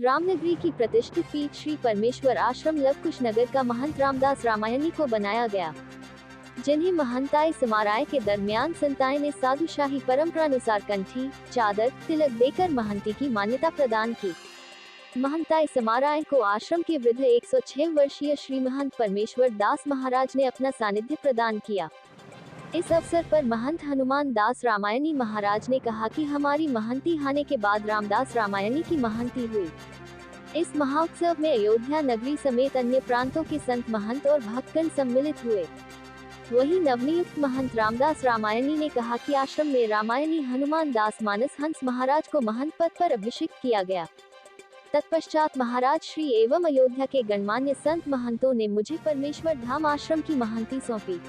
रामनगरी की प्रतिष्ठित पीठ श्री परमेश्वर आश्रम लवकुश नगर का महंत रामदास रामायणी को बनाया गया, जिन्हें महंताई समाराय के दरमियान संताएं ने साधुशाही परंपरानुसार कंठी, चादर, तिलक देकर महंती की मान्यता प्रदान की। महंताई समाराय को आश्रम के वृद्ध 106 वर्षीय श्री महंत परमेश्वर दास महाराज ने अपना सानिध्य प्रदान किया। इस अवसर पर महंत हनुमान दास रामायणी महाराज ने कहा कि हमारी महंती आने के बाद रामदास रामायणी की महंती हुई। इस महोत्सव में अयोध्या नगरी समेत अन्य प्रांतों के संत महंत और भक्तगण सम्मिलित हुए। वहीं नवनियुक्त महंत रामदास रामायणी ने कहा कि आश्रम में रामायणी हनुमान दास मानस हंस महाराज को महंत पद पर अभिषिक्त किया गया। तत्पश्चात महाराज श्री एवं अयोध्या के गणमान्य संत महंतों ने मुझे परमेश्वर धाम आश्रम की महंती सौंपी।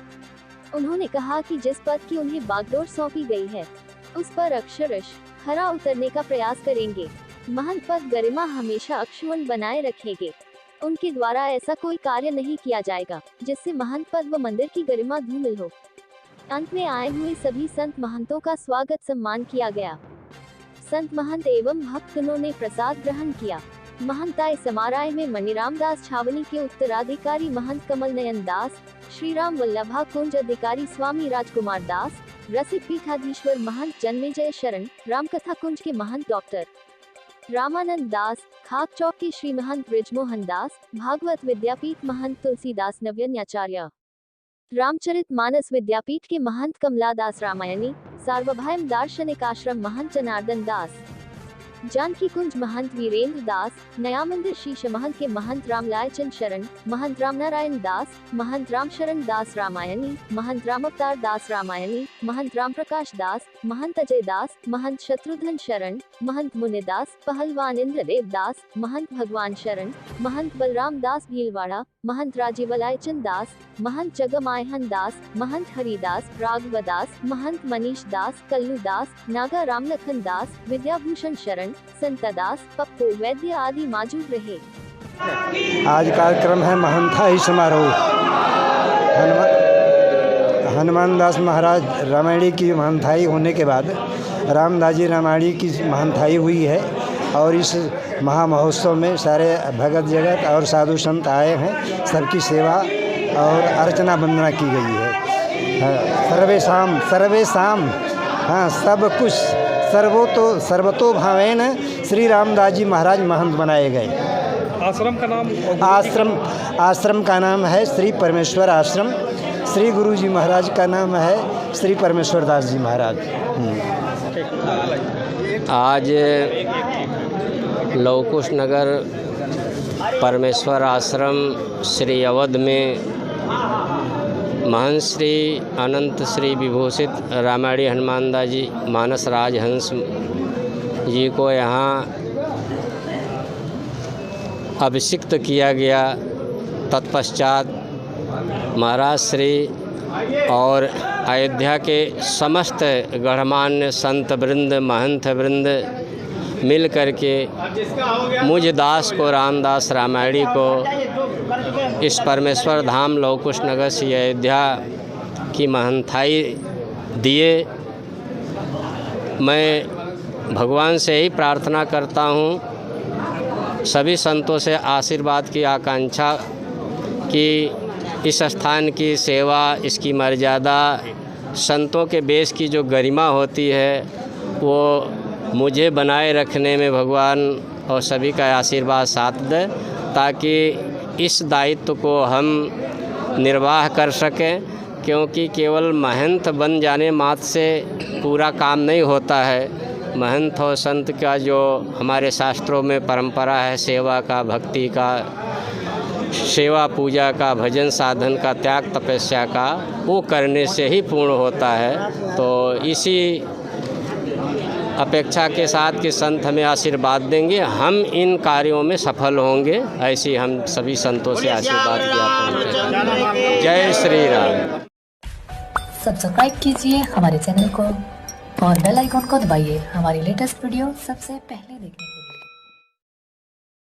उन्होंने कहा कि जिस पद की उन्हें बागडोर सौंपी गई है, उस पर अक्षरश खरा उतरने का प्रयास करेंगे। महंत पद गरिमा हमेशा अक्षुण्ण बनाए रखेंगे। उनके द्वारा ऐसा कोई कार्य नहीं किया जाएगा जिससे महंत पद व मंदिर की गरिमा धूमिल हो। अंत में आए हुए सभी संत महंतों का स्वागत सम्मान किया गया। संत महंत एवं भक्तगणों ने प्रसाद ग्रहण किया। महंताई समाराय में मणिराम दास छावनी के उत्तराधिकारी महंत कमल नयन दास, श्री राम वल्लभा कुंज अधिकारी स्वामी राजकुमार दास, रसिक पीठाधीश्वर महंत जन्मेजय शरण, रामकथा कुंज के महंत डॉक्टर रामानंद दास, खाक चौक के श्री महंत ब्रिजमोहन दास, भागवत विद्यापीठ महंत तुलसीदास नव्यन्याचार्य, रामचरित मानस विद्यापीठ के महंत कमलादास रामायणी, सार्वभौम दार्शनिक आश्रम महंत जनार्दन दास, जानकी कुंज महंत वीरेंद्र दास, नया मंदिर शीश महंत के महंत रामलालचंद शरण, महंत रामनारायण दास, महंत रामशरण दास रामायणी, महंत रामअवतार दास रामायणी, महंत रामप्रकाश दास, महंत अजय दास, महंत शत्रुघ्न शरण, महंत मुनिदास, पहलवान इंद्रदेव दास, महंत भगवान शरण, महंत बलराम दास भीलवाड़ा, महंत राजीवलालचंद दास, महंत जगमायहन दास, महंत हरिदास, राघव दास, महंत मनीष दास, कल्लू दास, नागा रामलखन दास, विद्याभूषण शरण, संता दास, पप्पू वैद्य आदि मौजूद रहे। आज कार्यक्रम है महंताई समारोह। हनुमान दास महाराज रामायणी की महंताई होने के बाद रामदास जी रामायणी की महंताई हुई है और इस महामहोत्सव में सारे भगत जगत और साधु संत आए हैं। सबकी सेवा और अर्चना वंदना की गई है। सर्वेशाम हाँ सब कुछ सर्वतो भावेन श्री रामदास जी महाराज महंत बनाए गए। आश्रम का नाम आश्रम का नाम है श्री परमेश्वर आश्रम। श्री गुरु जी महाराज का नाम है श्री परमेश्वर दास जी महाराज। आज लवकुश नगर परमेश्वर आश्रम श्री अवध में महंत श्री अनंत श्री विभूषित रामायणी हनुमान दास जी मानस राज हंस जी को यहाँ अभिषिक्त किया गया। तत्पश्चात महाराज श्री और अयोध्या के समस्त गणमान्य संत वृंद महंत वृंद मिल करके मुझ दास को रामदास रामायणी को इस परमेश्वर धाम लवकुश नगर से अयोध्या की महंताई दिए। मैं भगवान से ही प्रार्थना करता हूँ, सभी संतों से आशीर्वाद की आकांक्षा कि इस स्थान की सेवा, इसकी मर्यादा, संतों के बेश की जो गरिमा होती है वो मुझे बनाए रखने में भगवान और सभी का आशीर्वाद साथ दे, ताकि इस दायित्व को हम निर्वाह कर सकें। क्योंकि केवल महंत बन जाने मात्र से पूरा काम नहीं होता है। महंत और संत का जो हमारे शास्त्रों में परंपरा है, सेवा का, भक्ति का, सेवा पूजा का, भजन साधन का, त्याग तपस्या का, वो करने से ही पूर्ण होता है। तो इसी अपेक्षा के साथ कि संत हमें आशीर्वाद देंगे, हम इन कार्यों में सफल होंगे, ऐसी हम सभी संतों से आशीर्वाद ज्ञापन करते हैं। जय श्री राम। सब्सक्राइब कीजिए हमारे चैनल को और बेल आइकॉन को दबाइए हमारी लेटेस्ट वीडियो सबसे पहले देखने के लिए।